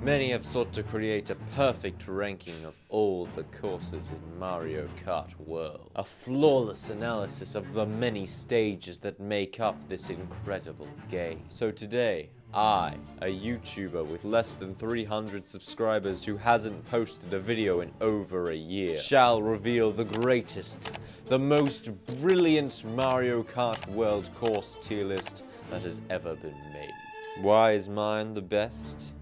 Many have sought to create a perfect ranking of all the courses in Mario Kart World, a flawless analysis of the many stages that make up this incredible game. So today, I, a YouTuber with less than 300 subscribers who hasn't posted a video in over a year, shall reveal the greatest, the most brilliant Mario Kart World course tier list that has ever been made. Why is mine the best?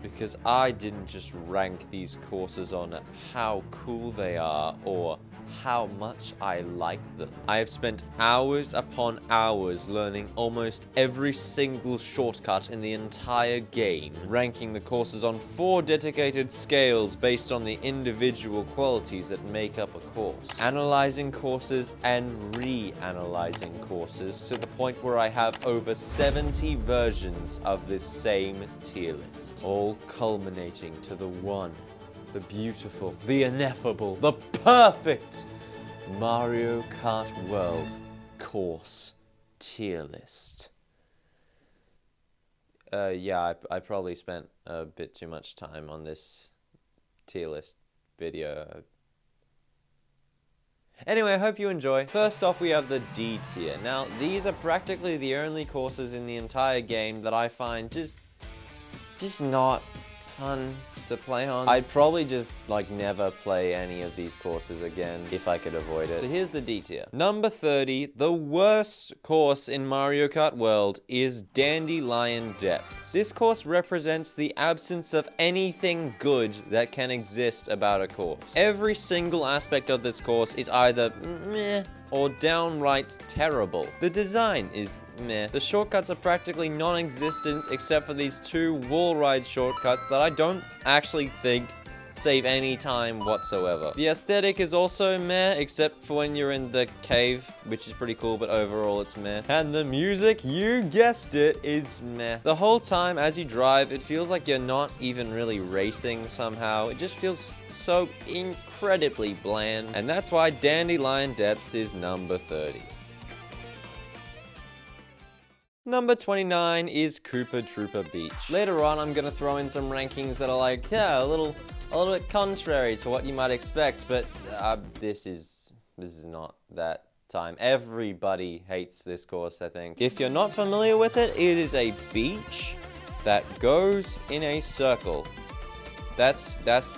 Because I didn't just rank these courses on how cool they are or how much I like them. I have spent hours upon hours learning almost every single shortcut in the entire game, ranking the courses on 4 dedicated scales based on the individual qualities that make up a course, analyzing courses and re-analyzing courses to the point where I have over 70 versions of this same tier list, all culminating to the one, the beautiful, the ineffable, the perfect Mario Kart World course tier list. Yeah, I probably spent a bit too much time on this tier list video. Anyway, I hope you enjoy. First off, we have the D tier. Now, these are practically the only courses in the entire game that I find just not fun to play on. I'd probably just never play any of these courses again if I could avoid it. So here's the D tier. Number 30, the worst course in Mario Kart World is Dandelion Depths. This course represents the absence of anything good that can exist about a course. Every single aspect of this course is either meh or downright terrible. The design is meh. The shortcuts are practically non-existent except for these 2 wall ride shortcuts that I don't actually think save any time whatsoever. The aesthetic is also meh, except for when you're in the cave, which is pretty cool, but overall it's meh. And the music, you guessed it, is meh. The whole time as you drive, it feels like you're not even really racing somehow. It just feels so incredibly bland. And that's why Dandelion Depths is number 30. Number 29 is Koopa Troopa Beach. Later on, I'm gonna throw in some rankings that are a little bit contrary to what you might expect, but this is not that time. Everybody hates this course, I think. If you're not familiar with it, it is a beach that goes in a circle. That's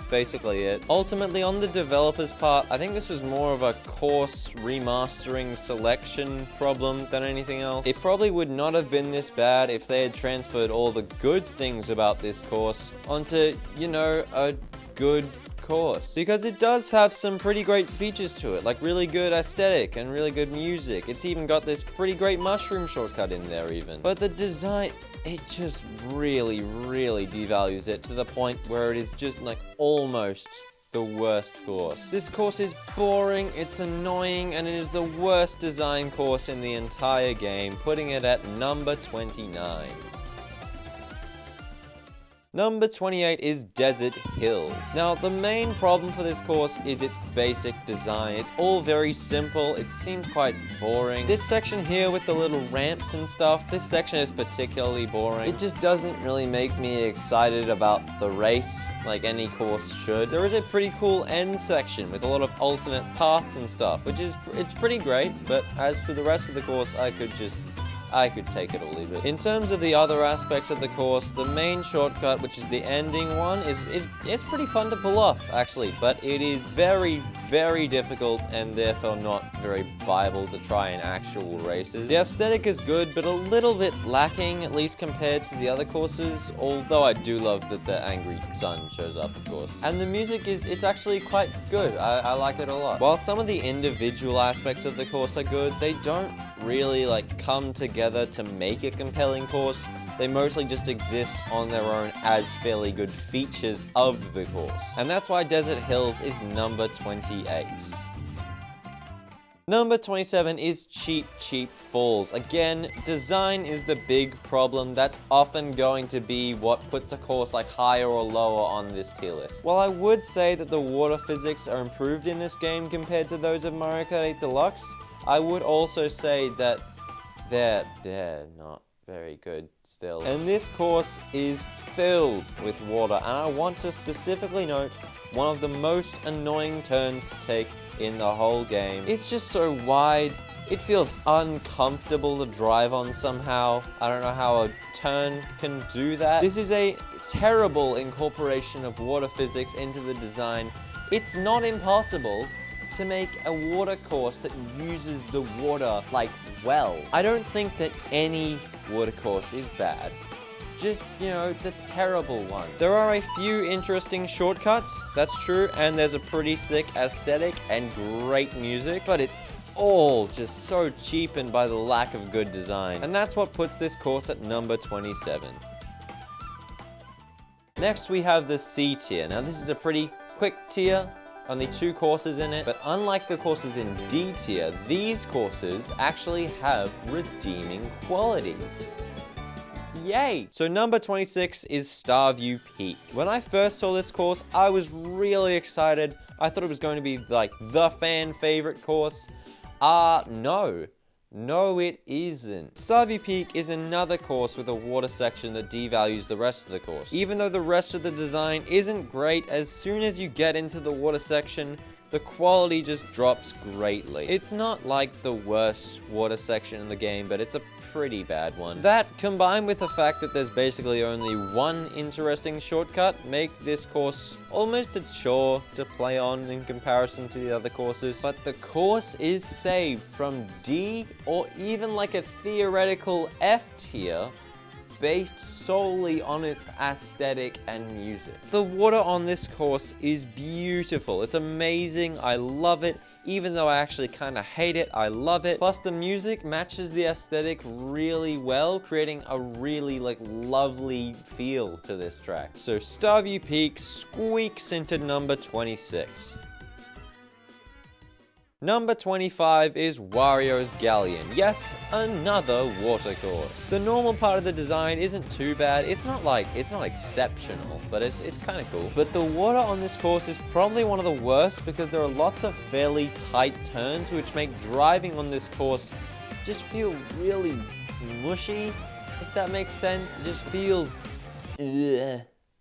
basically it. Ultimately, on the developer's part, I think this was more of a course remastering selection problem than anything else. It probably would not have been this bad if they had transferred all the good things about this course onto, a good course. Because it does have some pretty great features to it, like really good aesthetic and really good music. It's even got this pretty great mushroom shortcut in there even. But the design, it just really devalues it to the point where it is just almost the worst course. This course is boring, it's annoying, and it is the worst design course in the entire game, putting it at number 29. Number 28 is Desert Hills. Now, the main problem for this course is its basic design. It's all very simple. It seems quite boring. This section here with the little ramps and stuff, this section is particularly boring. It just doesn't really make me excited about the race like any course should. There is a pretty cool end section with a lot of alternate paths and stuff, it's pretty great, but as for the rest of the course, I could take it or leave it. In terms of the other aspects of the course, the main shortcut, which is the ending one, it's pretty fun to pull off, actually, but it is very difficult and therefore not very viable to try in actual races. The aesthetic is good, but a little bit lacking, at least compared to the other courses, although I do love that the angry sun shows up, of course. And the music it's actually quite good. I like it a lot. While some of the individual aspects of the course are good, they don't really come together to make a compelling course. They mostly just exist on their own as fairly good features of the course. And that's why Desert Hills is number 28. Number 27 is Cheap Falls. Again, design is the big problem. That's often going to be what puts a course higher or lower on this tier list. While I would say that the water physics are improved in this game compared to those of Mario Kart 8 Deluxe, I would also say that they're not very good still. And this course is filled with water, and I want to specifically note one of the most annoying turns to take in the whole game. It's just so wide. It feels uncomfortable to drive on somehow. I don't know how a turn can do that. This is a terrible incorporation of water physics into the design. It's not impossible to make a water course that uses the water, like, well. I don't think that any water course is bad. Just, you know, the terrible one. There are a few interesting shortcuts, that's true, and there's a pretty sick aesthetic and great music, but it's all just so cheapened by the lack of good design. And that's what puts this course at number 27. Next, we have the C tier. Now, this is a pretty quick tier, only 2 courses in it, but unlike the courses in D tier, these courses actually have redeeming qualities. Yay! So number 26 is Starview Peak. When I first saw this course, I was really excited. I thought it was going to be like the fan favorite course. No. No, it isn't. Starview Peak is another course with a water section that devalues the rest of the course. Even though the rest of the design isn't great, as soon as you get into the water section, the quality just drops greatly. It's not like the worst water section in the game, but it's a pretty bad one. That, combined with the fact that there's basically only one interesting shortcut, make this course almost a chore to play on in comparison to the other courses. But the course is saved from D or even like a theoretical F tier based solely on its aesthetic and music. The water on this course is beautiful. It's amazing. I love it. Even though I actually kind of hate it, I love it. Plus the music matches the aesthetic really well, creating a really lovely feel to this track. So Starview Peak squeaks into number 26. Number 25 is Wario's Galleon. Yes, another water course. The normal part of the design isn't too bad. It's not exceptional, but it's kind of cool. But the water on this course is probably one of the worst because there are lots of fairly tight turns which make driving on this course just feel really mushy, if that makes sense. It just feels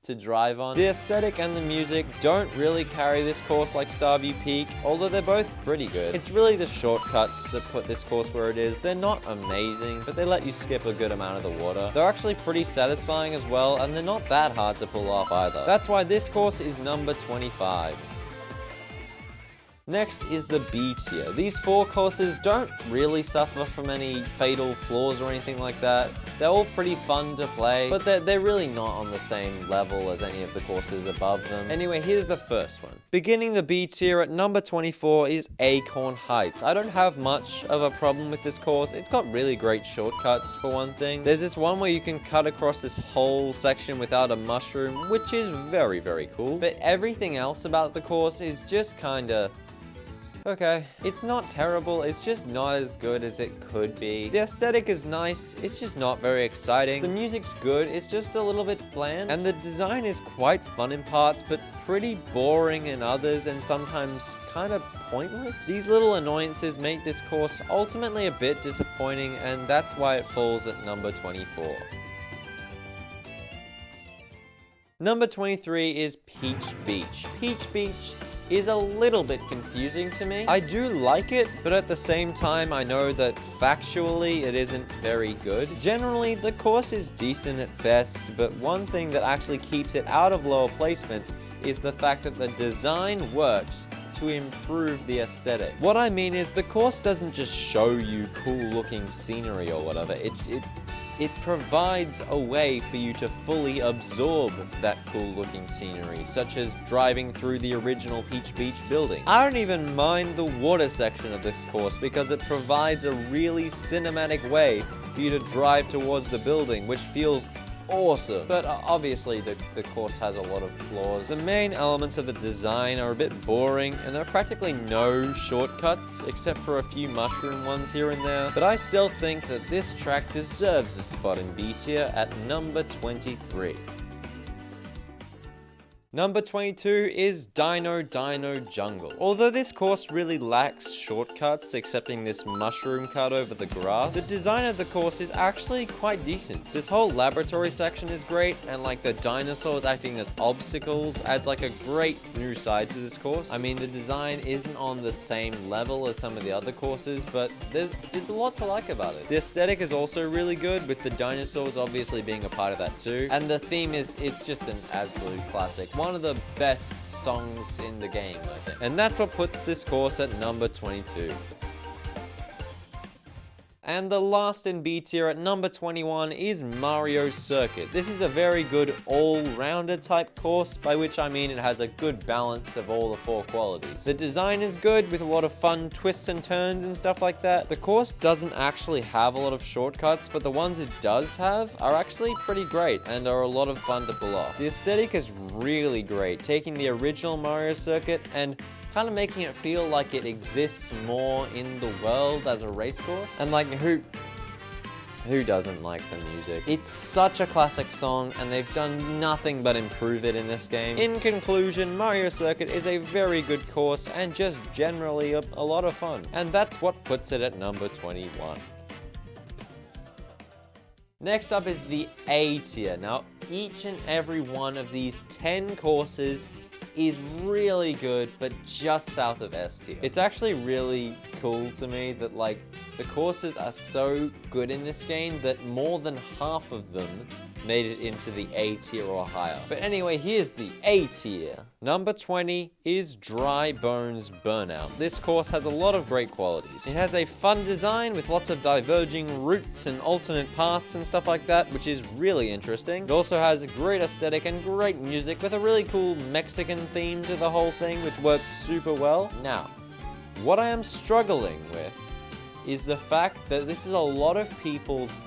to drive on. The aesthetic and the music don't really carry this course like Starview Peak, although they're both pretty good. It's really the shortcuts that put this course where it is. They're not amazing, but they let you skip a good amount of the water. They're actually pretty satisfying as well, and they're not that hard to pull off either. That's why this course is number 25. Next is the B tier. These 4 courses don't really suffer from any fatal flaws or anything like that. They're all pretty fun to play, but they're really not on the same level as any of the courses above them. Anyway, here's the first one. Beginning the B tier at number 24 is Acorn Heights. I don't have much of a problem with this course. It's got really great shortcuts for one thing. There's this one where you can cut across this whole section without a mushroom, which is very, very cool. But everything else about the course is just kinda okay. It's not terrible, it's just not as good as it could be. The aesthetic is nice, it's just not very exciting. The music's good, it's just a little bit bland. And the design is quite fun in parts, but pretty boring in others, and sometimes kind of pointless. These little annoyances make this course ultimately a bit disappointing, and that's why it falls at number 24. Number 23 is Peach Beach. Peach Beach is a little bit confusing to me. I do like it, but at the same time, I know that factually it isn't very good. Generally, the course is decent at best, but one thing that actually keeps it out of lower placements is the fact that the design works to improve the aesthetic. What I mean is the course doesn't just show you cool looking scenery or whatever. It provides a way for you to fully absorb that cool looking scenery, such as driving through the original Peach Beach building. I don't even mind the water section of this course because it provides a really cinematic way for you to drive towards the building, which feels awesome. But obviously the course has a lot of flaws. The main elements of the design are a bit boring, and there are practically no shortcuts except for a few mushroom ones here and there. But I still think that this track deserves a spot in B tier at number 23. Number 22 is Dino Dino Jungle. Although this course really lacks shortcuts, excepting this mushroom cut over the grass, the design of the course is actually quite decent. This whole laboratory section is great, and like the dinosaurs acting as obstacles adds like a great new side to this course. I mean, the design isn't on the same level as some of the other courses, but there's a lot to like about it. The aesthetic is also really good, with the dinosaurs obviously being a part of that too. And the theme it's just an absolute classic. One of the best songs in the game, I think. And that's what puts this course at number 22. And the last in B tier at number 21 is Mario Circuit. This is a very good all-rounder type course, by which I mean it has a good balance of all the 4 qualities. The design is good, with a lot of fun twists and turns and stuff like that. The course doesn't actually have a lot of shortcuts, but the ones it does have are actually pretty great and are a lot of fun to pull off. The aesthetic is really great, taking the original Mario Circuit and kind of making it feel like it exists more in the world as a race course. And like, who doesn't like the music? It's such a classic song, and they've done nothing but improve it in this game. In conclusion, Mario Circuit is a very good course and just generally a lot of fun. And that's what puts it at number 21. Next up is the A tier. Now, each and every one of these 10 courses is really good, but just south of S tier. It's actually really cool to me that like the courses are so good in this game that more than half of them made it into the A tier or higher. But anyway, here's the A tier. Number 20 is Dry Bones Burnout. This course has a lot of great qualities. It has a fun design with lots of diverging routes and alternate paths and stuff like that, which is really interesting. It also has a great aesthetic and great music with a really cool Mexican theme to the whole thing, which works super well. Now, what I am struggling with is the fact that this is a lot of people's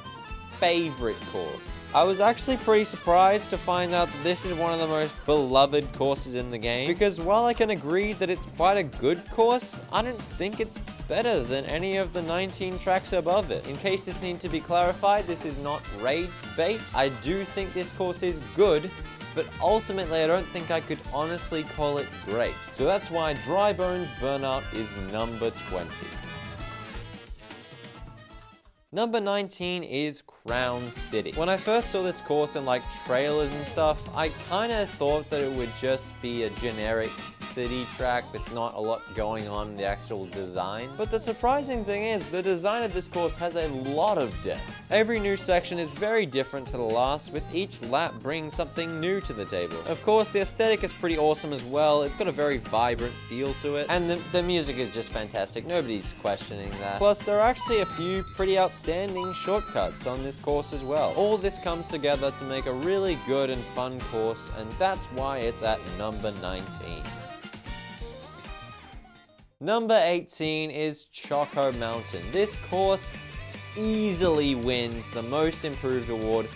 favorite course. I was actually pretty surprised to find out that this is one of the most beloved courses in the game, because while I can agree that it's quite a good course, I don't think it's better than any of the 19 tracks above it. In case this needs to be clarified, this is not rage bait. I do think this course is good, but ultimately I don't think I could honestly call it great. So that's why Dry Bones Burnout is number 20. Number 19 is Crown City. When I first saw this course in like trailers and stuff, I kind of thought that it would just be a generic city track with not a lot going on in the actual design. But the surprising thing is, the design of this course has a lot of depth. Every new section is very different to the last, with each lap bringing something new to the table. Of course, the aesthetic is pretty awesome as well. It's got a very vibrant feel to it, and the music is just fantastic. Nobody's questioning that. Plus, there are actually a few pretty outstanding shortcuts on this course as well. All this comes together to make a really good and fun course, and that's why it's at number 19. Number 18 is Choco Mountain. This course easily wins the Most Improved award,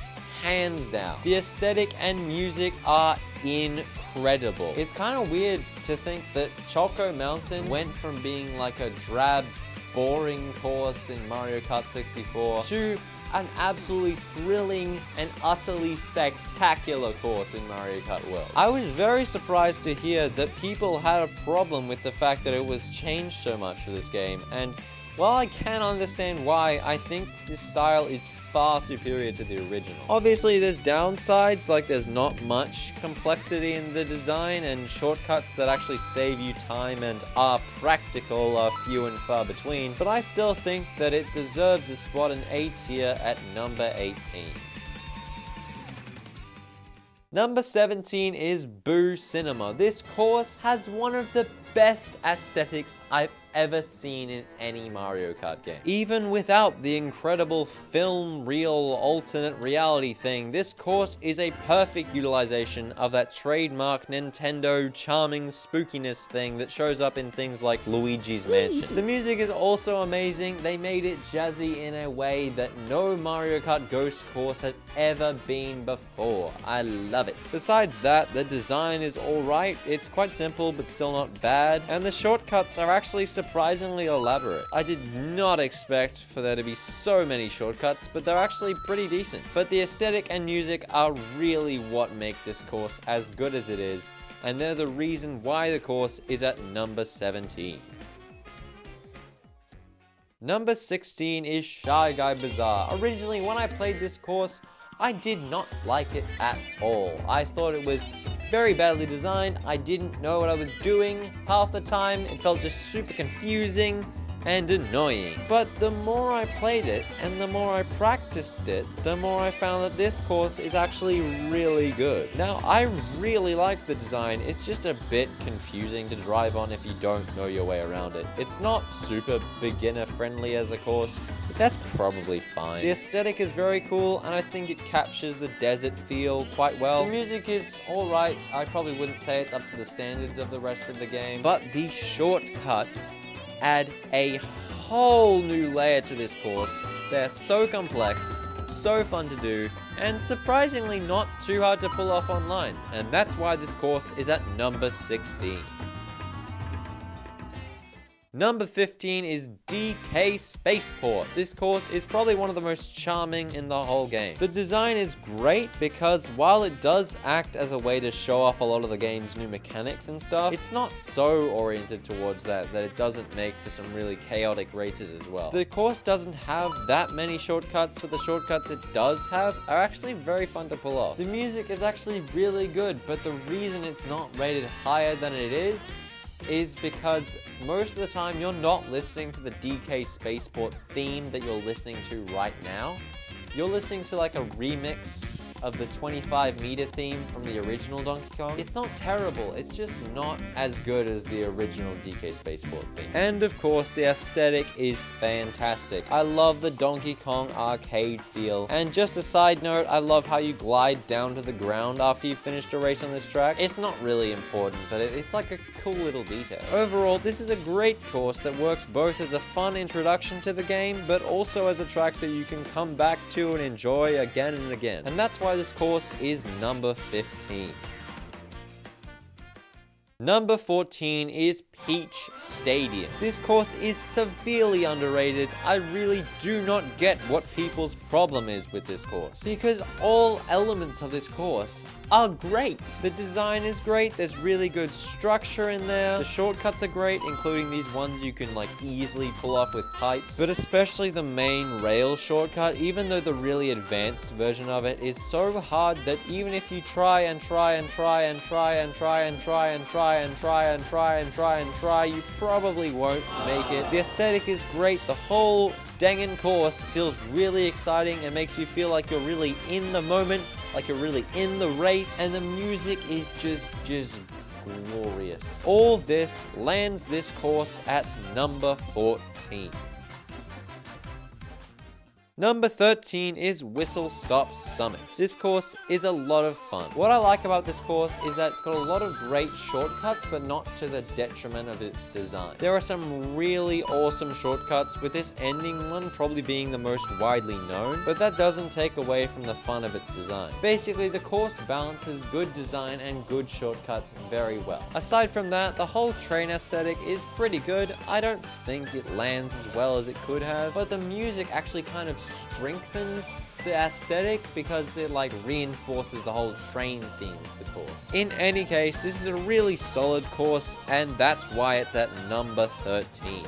hands down. The aesthetic and music are incredible. It's kind of weird to think that Choco Mountain went from being like a drab, boring course in Mario Kart 64 to an absolutely thrilling and utterly spectacular course in Mario Kart World. I was very surprised to hear that people had a problem with the fact that it was changed so much for this game, and while I can understand why, I think this style is far superior to the original. Obviously, there's downsides, like there's not much complexity in the design, and shortcuts that actually save you time and are practical are few and far between, but I still think that it deserves a spot in A tier at number 18. Number 17 is Boo Cinema. This course has one of the best aesthetics I've ever seen in any Mario Kart game. Even without the incredible film reel alternate reality thing, this course is a perfect utilization of that trademark Nintendo charming spookiness thing that shows up in things like Luigi's Mansion. The music is also amazing. They made it jazzy in a way that no Mario Kart Ghost course has ever been before. I love it. Besides that, the design is alright. It's quite simple but still not bad, and the shortcuts are actually surprisingly elaborate. I did not expect for there to be so many shortcuts, but they're actually pretty decent. But the aesthetic and music are really what make this course as good as it is, and they're the reason why the course is at number 17. Number 16 is Shy Guy Bazaar. Originally, when I played this course, I did not like it at all. I thought it was very badly designed. I didn't know what I was doing half the time. It felt just super confusing and annoying. But the more I played it and the more I practiced it, the more I found that this course is actually really good. Now, I really like the design. It's just a bit confusing to drive on if you don't know your way around it. It's not super beginner friendly as a course, but that's probably fine. The aesthetic is very cool, and I think it captures the desert feel quite well. The music is alright. I probably wouldn't say it's up to the standards of the rest of the game, but the shortcuts add a whole new layer to this course. They're so complex, so fun to do, and surprisingly not too hard to pull off online. And that's why this course is at number 16. Number 15 is DK Spaceport. This course is probably one of the most charming in the whole game. The design is great because while it does act as a way to show off a lot of the game's new mechanics and stuff, it's not so oriented towards that it doesn't make for some really chaotic races as well. The course doesn't have that many shortcuts, but the shortcuts it does have are actually very fun to pull off. The music is actually really good, but the reason it's not rated higher than it is because most of the time you're not listening to the DK Spaceport theme that you're listening to right now. You're listening to like a remix of the 25-meter theme from the original Donkey Kong. It's not terrible, it's just not as good as the original DK Spaceport theme. And of course, the aesthetic is fantastic. I love the Donkey Kong arcade feel. And just a side note, I love how you glide down to the ground after you've finished a race on this track. It's not really important, but it's like a cool little detail. Overall, this is a great course that works both as a fun introduction to the game, but also as a track that you can come back to and enjoy again and again. And that's why this course is number 15. Number 14 is Peach Stadium. This course is severely underrated. I really do not get what people's problem is with this course, because all elements of this course are great. The design is great, there's really good structure in there, the shortcuts are great, including these ones you can like easily pull off with pipes, but especially the main rail shortcut, even though the really advanced version of it is so hard that even if you try and try and try and try and try and try and try and try and try and try and try, you probably won't make it. The aesthetic is great, the whole dangin' course feels really exciting and makes you feel like you're really in the moment, like you're really in the race, and the music is just glorious. All this lands this course at number 14. Number 13 is Whistle Stop Summit. This course is a lot of fun. What I like about this course is that it's got a lot of great shortcuts, but not to the detriment of its design. There are some really awesome shortcuts, with this ending one probably being the most widely known, but that doesn't take away from the fun of its design. Basically, the course balances good design and good shortcuts very well. Aside from that, the whole train aesthetic is pretty good. I don't think it lands as well as it could have, but the music actually kind of strengthens the aesthetic because it like reinforces the whole train theme of the course. In any case, this is a really solid course, and that's why it's at number 13.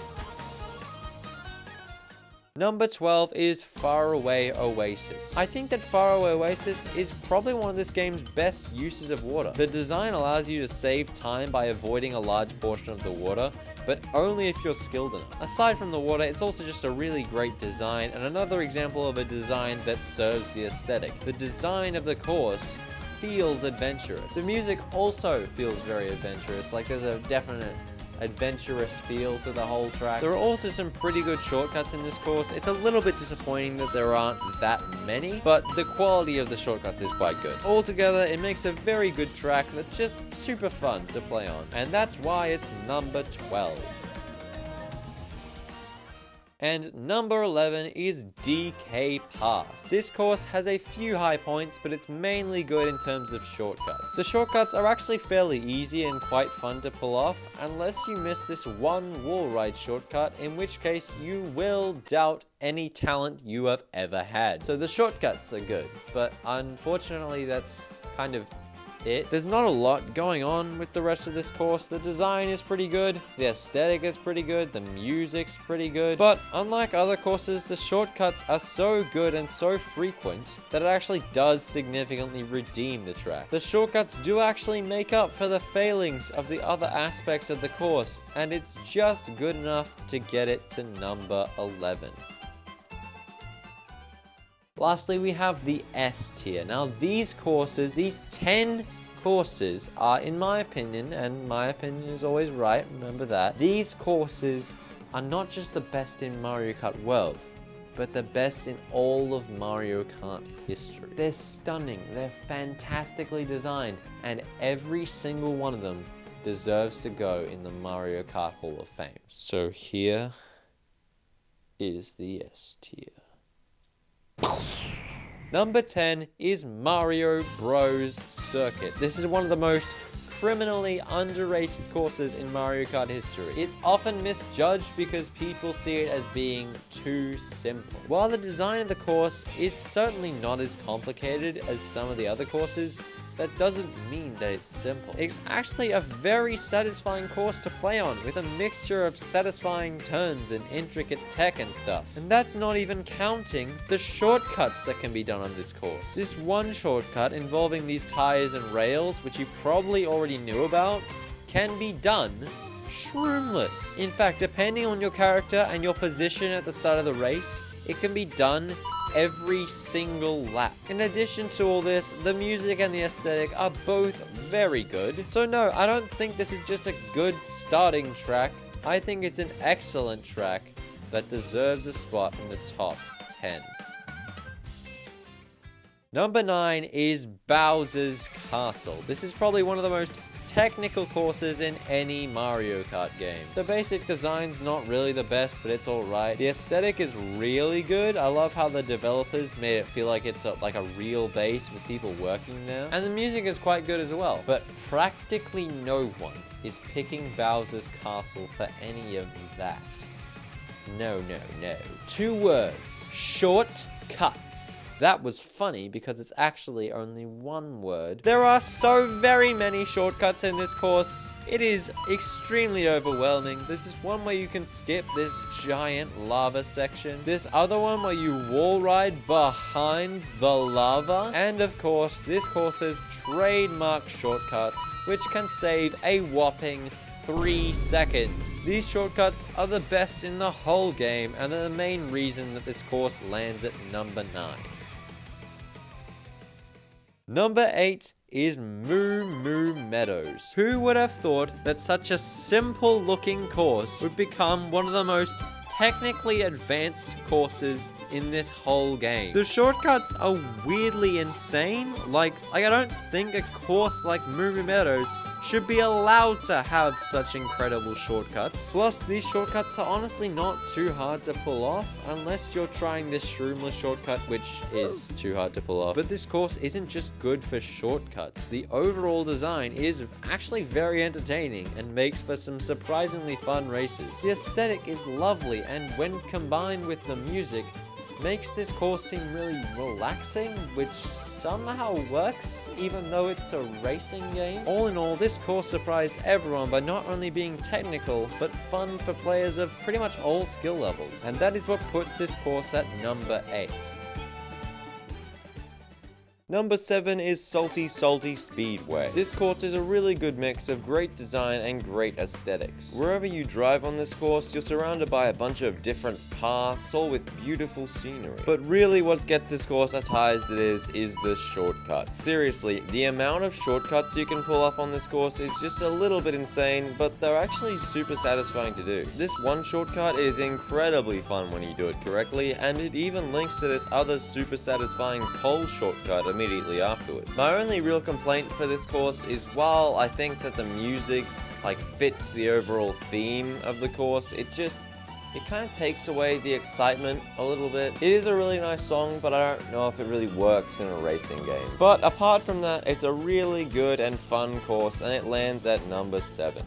Number 12 is Faraway Oasis. I think that Faraway Oasis is probably one of this game's best uses of water. The design allows you to save time by avoiding a large portion of the water, but only if you're skilled enough. Aside from the water, it's also just a really great design, and another example of a design that serves the aesthetic. The design of the course feels adventurous. The music also feels very adventurous, like there's a definite adventurous feel to the whole track. There are also some pretty good shortcuts in this course. It's a little bit disappointing that there aren't that many, but the quality of the shortcuts is quite good. Altogether, it makes a very good track that's just super fun to play on, and that's why it's number 12. And number 11 is DK Pass. This course has a few high points, but it's mainly good in terms of shortcuts. The shortcuts are actually fairly easy and quite fun to pull off, unless you miss this one wall ride shortcut, in which case you will doubt any talent you have ever had. So the shortcuts are good, but unfortunately that's kind of it. There's not a lot going on with the rest of this course. The design is pretty good, the aesthetic is pretty good, the music's pretty good, but unlike other courses, the shortcuts are so good and so frequent that it actually does significantly redeem the track. The shortcuts do actually make up for the failings of the other aspects of the course, and it's just good enough to get it to number 11. Lastly, we have the S tier. Now, these courses, these 10 courses are, in my opinion, and my opinion is always right, remember that, these courses are not just the best in Mario Kart World, but the best in all of Mario Kart history. They're stunning, they're fantastically designed, and every single one of them deserves to go in the Mario Kart Hall of Fame. So here is the S tier. Number 10 is Mario Bros. Circuit. This is one of the most criminally underrated courses in Mario Kart history. It's often misjudged because people see it as being too simple. While the design of the course is certainly not as complicated as some of the other courses, that doesn't mean that it's simple. It's actually a very satisfying course to play on, with a mixture of satisfying turns and intricate tech and stuff. And that's not even counting the shortcuts that can be done on this course. This one shortcut involving these tires and rails, which you probably already knew about, can be done shroomless. In fact, depending on your character and your position at the start of the race, it can be done every single lap. In addition to all this, the music and the aesthetic are both very good. So no, I don't think this is just a good starting track. I think it's an excellent track that deserves a spot in the top 10. Number 9 is Bowser's Castle. This is probably one of the most technical courses in any Mario Kart game. The basic design's not really the best, but it's alright. The aesthetic is really good. I love how the developers made it feel like it's like a real base with people working there. And the music is quite good as well. But practically no one is picking Bowser's Castle for any of that. No, no, no. 2 words. Shortcuts. That was funny because it's actually only 1 word. There are so very many shortcuts in this course. It is extremely overwhelming. There's this one where you can skip this giant lava section. This other one where you wall ride behind the lava. And of course, this course's trademark shortcut, which can save a whopping 3 seconds. These shortcuts are the best in the whole game, and they're the main reason that this course lands at number 9. Number 8 is Moo Moo Meadows. Who would have thought that such a simple looking course would become one of the most technically advanced courses in this whole game? The shortcuts are weirdly insane. Like I don't think a course like Moo Moo Meadows should be allowed to have such incredible shortcuts. Plus, these shortcuts are honestly not too hard to pull off, unless you're trying this shroomless shortcut, which is too hard to pull off. But this course isn't just good for shortcuts. The overall design is actually very entertaining and makes for some surprisingly fun races. The aesthetic is lovely, and when combined with the music, makes this course seem really relaxing, which somehow works, even though it's a racing game. All in all, this course surprised everyone by not only being technical, but fun for players of pretty much all skill levels. And that is what puts this course at number 8. Number 7 is Salty Salty Speedway. This course is a really good mix of great design and great aesthetics. Wherever you drive on this course, you're surrounded by a bunch of different paths, all with beautiful scenery. But really what gets this course as high as it is the shortcuts. Seriously, the amount of shortcuts you can pull off on this course is just a little bit insane, but they're actually super satisfying to do. This one shortcut is incredibly fun when you do it correctly, and it even links to this other super satisfying pole shortcut immediately afterwards. My only real complaint for this course is while I think that the music fits the overall theme of the course, it kind of takes away the excitement a little bit. It is a really nice song, but I don't know if it really works in a racing game. But apart from that, it's a really good and fun course, and it lands at number 7.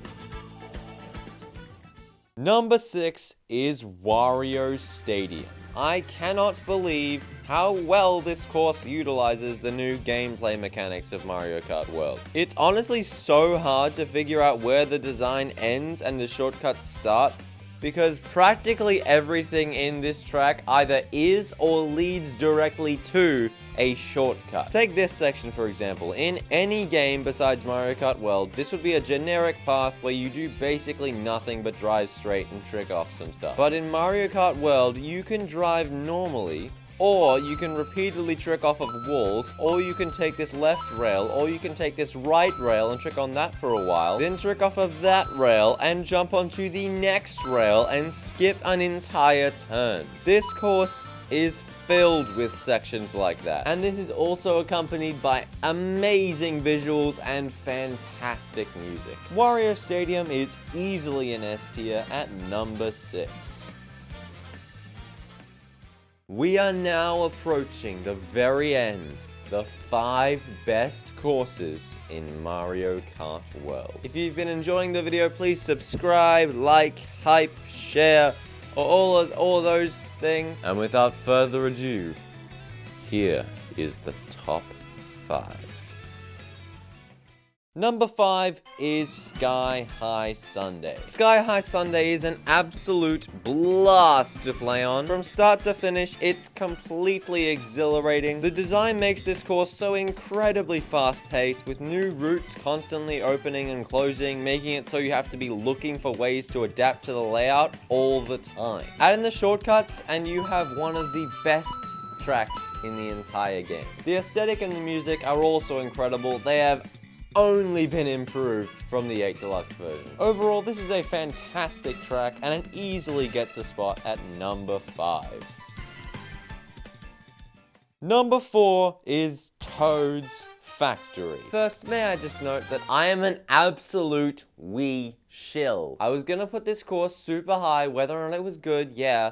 Number 6 is Wario Stadium. I cannot believe how well this course utilizes the new gameplay mechanics of Mario Kart World. It's honestly so hard to figure out where the design ends and the shortcuts start, because practically everything in this track either is or leads directly to a shortcut. Take this section for example. In any game besides Mario Kart World, this would be a generic path where you do basically nothing but drive straight and trick off some stuff. But in Mario Kart World, you can drive normally, or you can repeatedly trick off of walls, or you can take this left rail, or you can take this right rail and trick on that for a while, then trick off of that rail and jump onto the next rail and skip an entire turn. This course is filled with sections like that. And this is also accompanied by amazing visuals and fantastic music. Wario Stadium is easily an S tier at number 6. We are now approaching the very end, the 5 best courses in Mario Kart World. If you've been enjoying the video, please subscribe, like, hype, share, or all of those things. And without further ado, here is the top 5. Number 5 is Sky High Sundae. Sky High Sundae is an absolute blast to play on. From start to finish, it's completely exhilarating. The design makes this course so incredibly fast-paced, with new routes constantly opening and closing, making it so you have to be looking for ways to adapt to the layout all the time. Add in the shortcuts, and you have one of the best tracks in the entire game. The aesthetic and the music are also incredible. They have only been improved from the 8 Deluxe version. Overall, this is a fantastic track, and it easily gets a spot at number 5. Number 4 is Toad's Factory. First, may I just note that I am an absolute Wii shill. I was gonna put this course super high, whether or not it was good, yeah,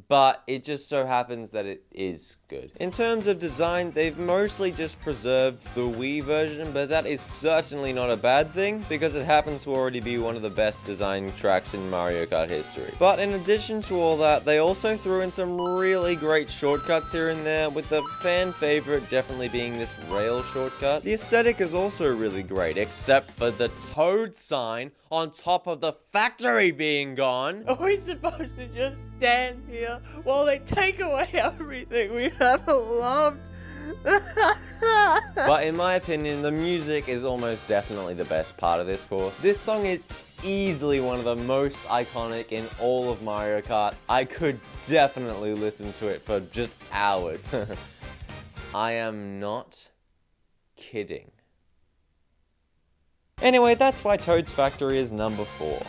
but it just so happens that it is good. In terms of design, they've mostly just preserved the Wii version, but that is certainly not a bad thing, because it happens to already be one of the best designed tracks in Mario Kart history. But in addition to all that, they also threw in some really great shortcuts here and there, with the fan favorite definitely being this rail shortcut. The aesthetic is also really great, except for the Toad sign on top of the factory being gone. Are we supposed to just stand here while they take away everything we have loved? But in my opinion, the music is almost definitely the best part of this course. This song is easily one of the most iconic in all of Mario Kart. I could definitely listen to it for just hours. I am not kidding. Anyway, that's why Toad's Factory is number 4.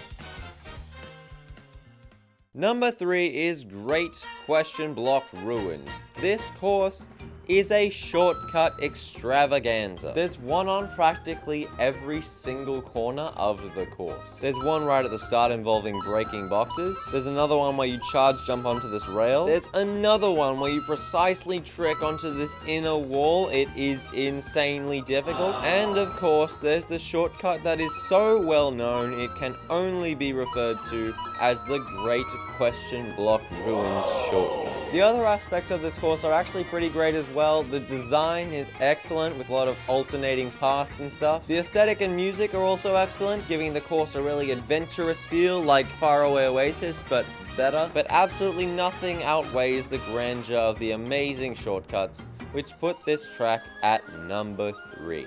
Number 3 is Great Question Block Ruins. This course is a shortcut extravaganza. There's one on practically every single corner of the course. There's one right at the start involving breaking boxes. There's another one where you charge jump onto this rail. There's another one where you precisely trick onto this inner wall. It is insanely difficult. And of course, there's the shortcut that is so well known, it can only be referred to as the Great Question Block Ruins shortcut. The other aspects of this course are actually pretty great as well. The design is excellent with a lot of alternating paths and stuff. The aesthetic and music are also excellent, giving the course a really adventurous feel like Faraway Oasis, but better. But absolutely nothing outweighs the grandeur of the amazing shortcuts, which put this track at number 3.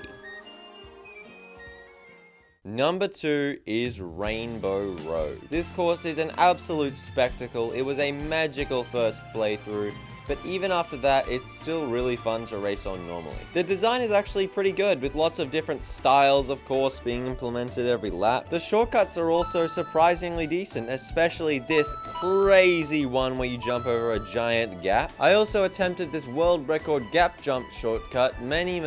Number 2 is Rainbow Road. This course is an absolute spectacle. It was a magical first playthrough, but even after that, it's still really fun to race on normally. The design is actually pretty good, with lots of different styles, of course, being implemented every lap. The shortcuts are also surprisingly decent, especially this crazy one where you jump over a giant gap. I also attempted this world record gap jump shortcut many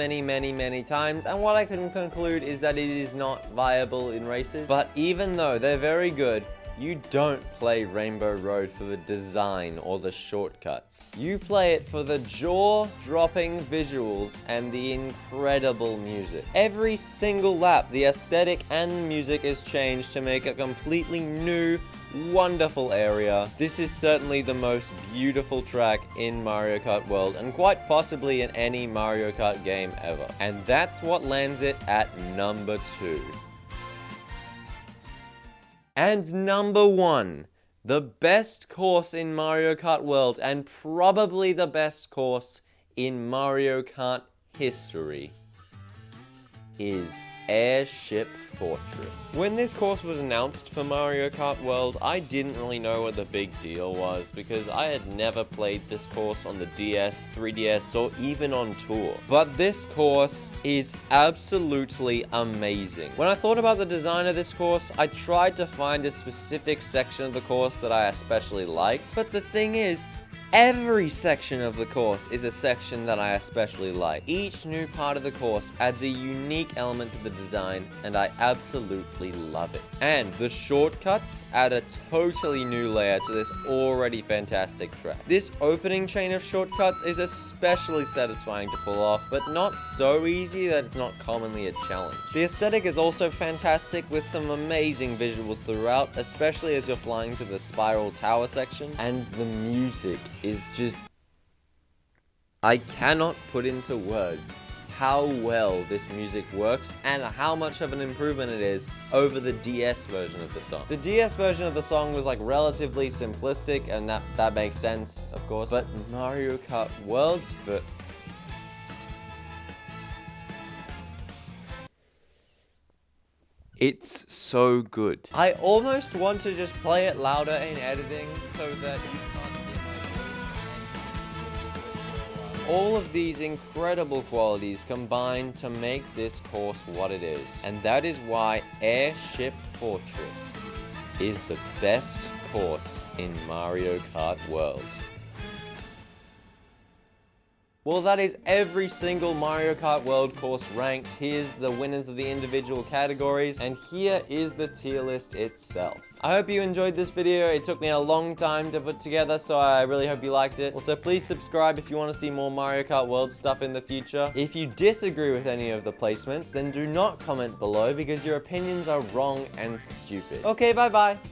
times, and what I can conclude is that it is not viable in races. But even though they're very good, You don't play Rainbow Road for the design or the shortcuts. You play it for the jaw-dropping visuals and the incredible music. Every single lap, the aesthetic and music is changed to make a completely new, wonderful area. This is certainly the most beautiful track in Mario Kart World, and quite possibly in any Mario Kart game ever. And that's what lands it at number 2. And number 1, the best course in Mario Kart World, and probably the best course in Mario Kart history, is Airship Fortress. When this course was announced for Mario Kart World, I didn't really know what the big deal was because I had never played this course on the DS, 3DS, or even on tour. But this course is absolutely amazing. When I thought about the design of this course, I tried to find a specific section of the course that I especially liked. But the thing is, every section of the course is a section that I especially like. Each new part of the course adds a unique element to the design, and I absolutely love it. And the shortcuts add a totally new layer to this already fantastic track. This opening chain of shortcuts is especially satisfying to pull off, but not so easy that it's not commonly a challenge. The aesthetic is also fantastic with some amazing visuals throughout, especially as you're flying to the spiral tower section, and the music is just... I cannot put into words how well this music works and how much of an improvement it is over the DS version of the song. The DS version of the song was like relatively simplistic, and that makes sense, of course, but Mario Kart World's it's so good. I almost want to just play it louder in editing so that you can't hear my voice. All of these incredible qualities combine to make this course what it is. And that is why Airship Fortress is the best course in Mario Kart World. Well, that is every single Mario Kart World course ranked. Here's the winners of the individual categories, and here is the tier list itself. I hope you enjoyed this video. It took me a long time to put together, so I really hope you liked it. Also, please subscribe if you want to see more Mario Kart World stuff in the future. If you disagree with any of the placements, then do not comment below because your opinions are wrong and stupid. Okay, bye-bye.